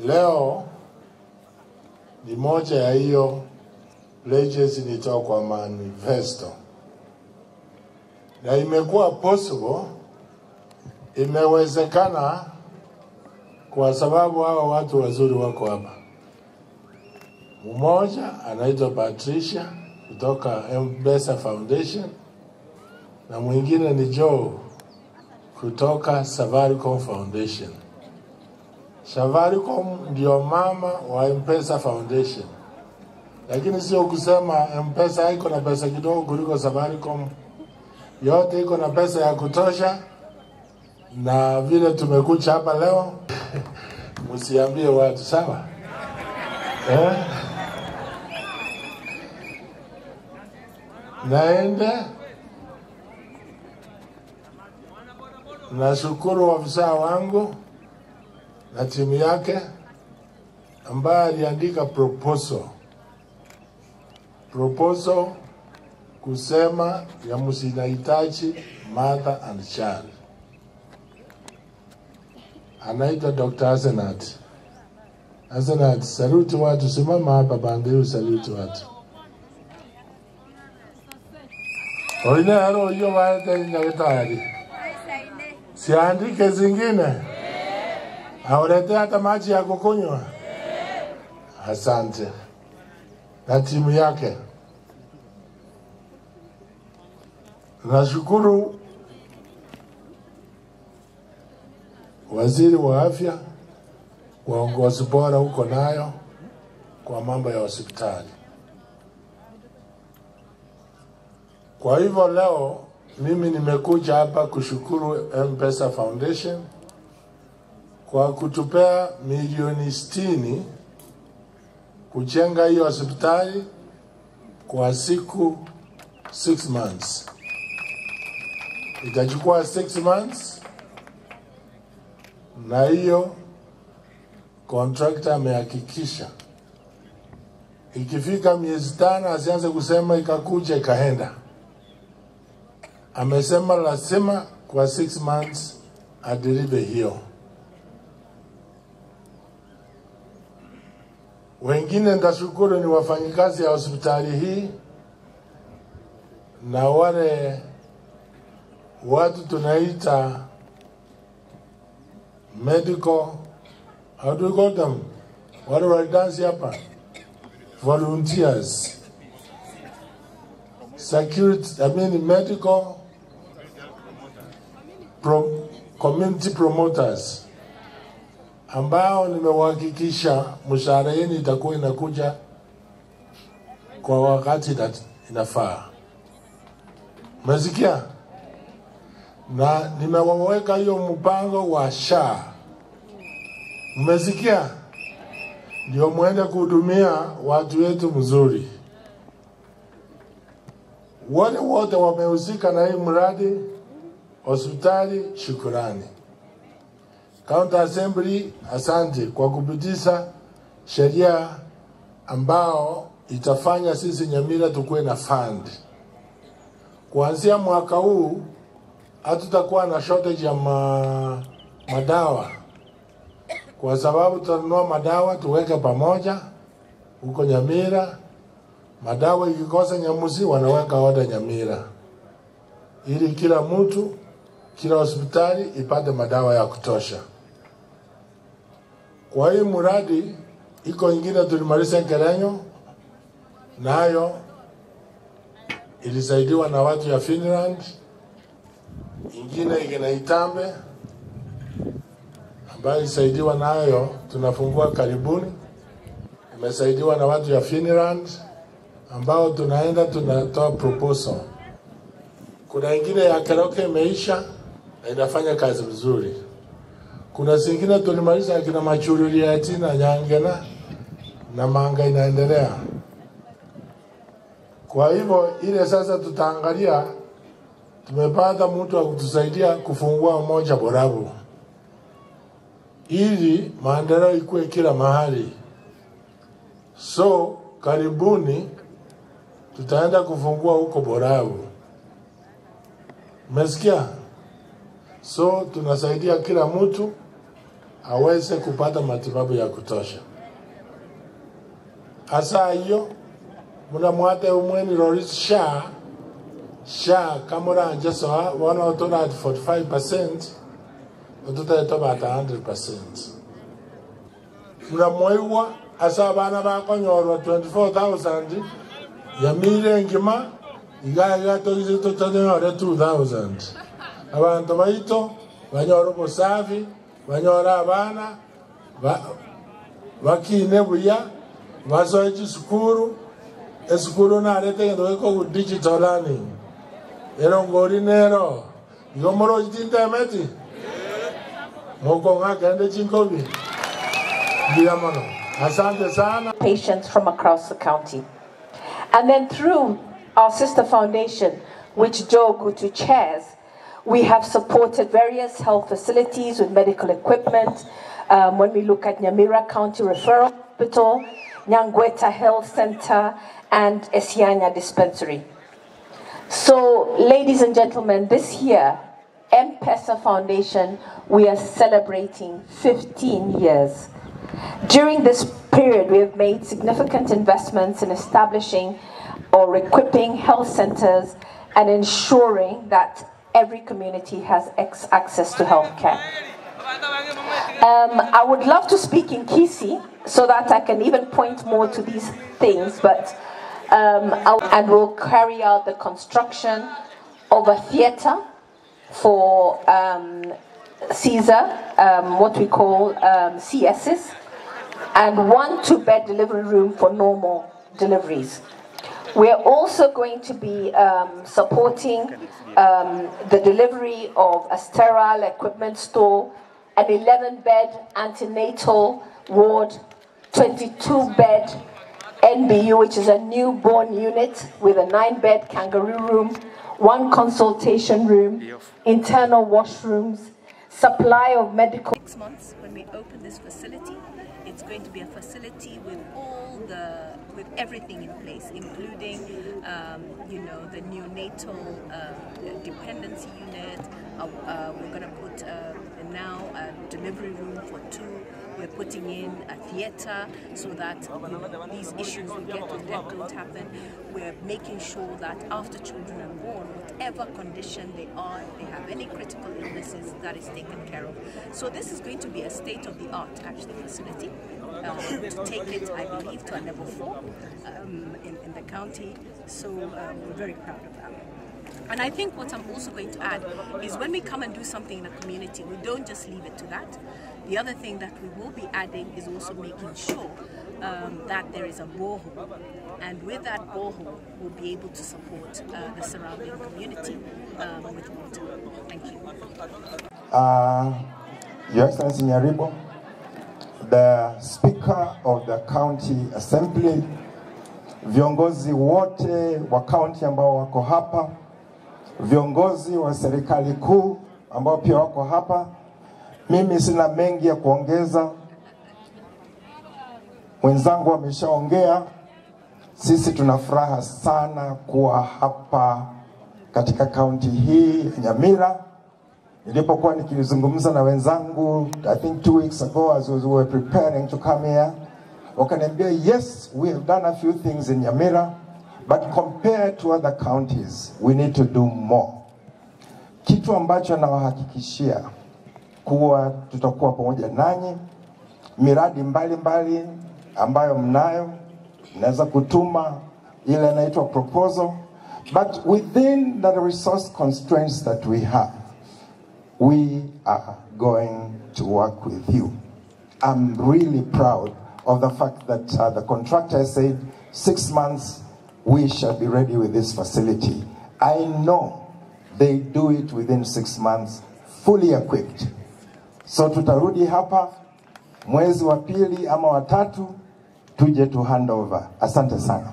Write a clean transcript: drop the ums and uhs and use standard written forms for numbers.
Leo ni moja ya hiyo pledges nitoa kwa manifesto. Na imekuwa possible, imewezekana kwa sababu hawa watu wazuri wako hapa. Mmoja anaitwa Patricia kutoka M-Pesa Foundation na mwingine ni Joe kutoka Safaricom Foundation. Safaricom ndio mama wa M-Pesa Foundation. Lakini sio kusema M-Pesa iko na pesa kidogo kuliko Safaricom. Yote iko na pesa ya kutosha, na vile tumekuja hapa leo msiambie watu, sawa? Naende nashukuru afisa wangu na timu yake ambaye aliandika proposal kusema ya msinahitaji mother and child. Anaitwa Dr. Asenat, saluti watu, simama hapa bandiru, saluti watu. Oine haro hiyo waete nyagitari. Siandike zingine. Aurete hata maji ya kukunywa. Asante. Na timu yake. Nashukuru waziri wa afya kwa uongozi bora huko nayo kwa mambo ya hospitali. Kwa hivyo leo mimi nimekuja hapa kushukuru M-Pesa Foundation kwa kutupea milioni 60 kujenga hiyo hospitali kwa siku 6 months. Itachukua 6 months na hiyo contractor amehakikisha ikifika miezi 5 asianze kusema ikakuja ikaenda. Amesema lazima kwa 6 months adeliver hiyo. Wengine ndashukuru ni wafanyikazi ya hospitali hii na wale watu tunaita medical, how do you call them? Wale walidansi hapa? Volunteers. Security, medical community promoters. Ambao nimewahakikisha mshahara yenu itakuwa inakuja kwa wakati inafaa. Mmesikia? Na nimewaweka hiyo mpango wa SHA. Mmesikia? Ndio muende kuhudumia watu wetu mzuri. Wale wote wamehusika na hii mradi hospitali, shukrani. County Assembly, asante kwa kupitisha sheria ambao itafanya sisi Nyamira tukue na fund. Kuanzia mwaka huu hatutakuwa na shortage ya madawa. Kwa sababu tutanunua madawa tuweke pamoja huko Nyamira. Madawa ikikosa Nyamusi wanaweka order Nyamira. Ili kila mtu, kila hospitali ipate madawa ya kutosha. Kwa hii muradi iko ingine tulimaliza Kerenyo, nayo ilisaidiwa na watu ya Finland. Ingine ikina Itambe ambayo ilisaidiwa nayo tunafungua karibuni. Imesaidiwa na watu ya Finland ambao tunaenda tunatoa proposal. Kuna ingine ya Keroke imeisha na inafanya kazi vizuri. Kuna zingine tulimaliza kina Machururi ya Tina, Nyangena na Manga inaendelea. Kwa hivyo ile sasa tutaangalia, tumepata mtu wa kutusaidia kufungua mmoja Borabu, ili maendeleo ikuwe kila mahali. So karibuni tutaenda kufungua huko Borabu. Mmesikia? So tunasaidia kila mtu aweze kupata matibabu ya kutosha. Asa hiyo muna mwate umweni Roris SHA kamura anjesoa wana otona at 45%, otuta etoba at 100%. Muna mwewa asa bana bako nyorwa 24,000 ya mire ngima igaya togize totanyore 2,000. Abantu baito banyora ubusafi, banyora abana bakine buya basoje sukuru esukuru na arete ndo ko digital learning ero ngori nero yomoro internet moko ngakende chinkobi diamono asante sana patients from across the county. And then through our sister foundation, which Joe Gutu chairs, we have supported various health facilities with medical equipment. When we look at Nyamira County Referral Hospital, Nyangweta Health Center, and Esianya Dispensary. So, ladies and gentlemen, this year, M-Pesa Foundation, we are celebrating 15 years. During this period, we have made significant investments in establishing or equipping health centers and ensuring that every community has access to health care. I would love to speak in Kisi so that I can even point more to these things, but and we'll carry out the construction of a theater for Caesar, what we call CSs, and 1 2-bed delivery room for normal deliveries. We are also going to be supporting the delivery of a sterile equipment store, an 11-bed antenatal ward, 22-bed NBU, which is a newborn unit with a 9-bed kangaroo room, 1 consultation room, internal washrooms, supply of medical. 6 months when we open this facility, it's going to be a facility with with everything in place, including you know, the neonatal dependency unit. We're going to put now a delivery room for 2. We're putting in a theater so that these issues we get with them don't happen. We're making sure that after children are born, whatever condition they are, if they have any critical illnesses, that is taken care of. So this is going to be a state-of-the-art actually facility to take it, I believe, to a level 4 in the county. So we're very proud of that. And I think what I'm also going to add is when we come and do something in a community, we don't just leave it to that. The other thing that we will be adding is also making sure that there is a borehole. And with that borehole, we'll be able to support the surrounding community with water. Thank you. Your Excellency Nyaribo, the Speaker of the County Assembly, viongozi wote wa county ambao wako hapa, viongozi wa serikali kuu ambao pia wako hapa, mimi sina mengi ya kuongeza. Wenzangu wameshaongea. Sisi tuna furaha sana kuwa hapa katika county hii ya Nyamira. Nilipokuwa nikizungumza na wenzangu, I think 2 weeks ago as we were preparing to come here, wakaniambia, yes, we have done a few things in Nyamira, but compared to other counties, we need to do more. Kitu ambacho nawahakikishia kuwa tutakuwa pamoja nanyi, miradi mbalimbali ambayo mnayo, naweza kutuma ile inaitwa proposal, but within the resource constraints that we have, we are going to work with you. I'm really proud of the fact that the contractor said 6 months we shall be ready with this facility. I know they do it within 6 months, fully equipped. So tutarudi hapa mwezi wa 2 ama wa 3 tuje to hand over. Asante sana.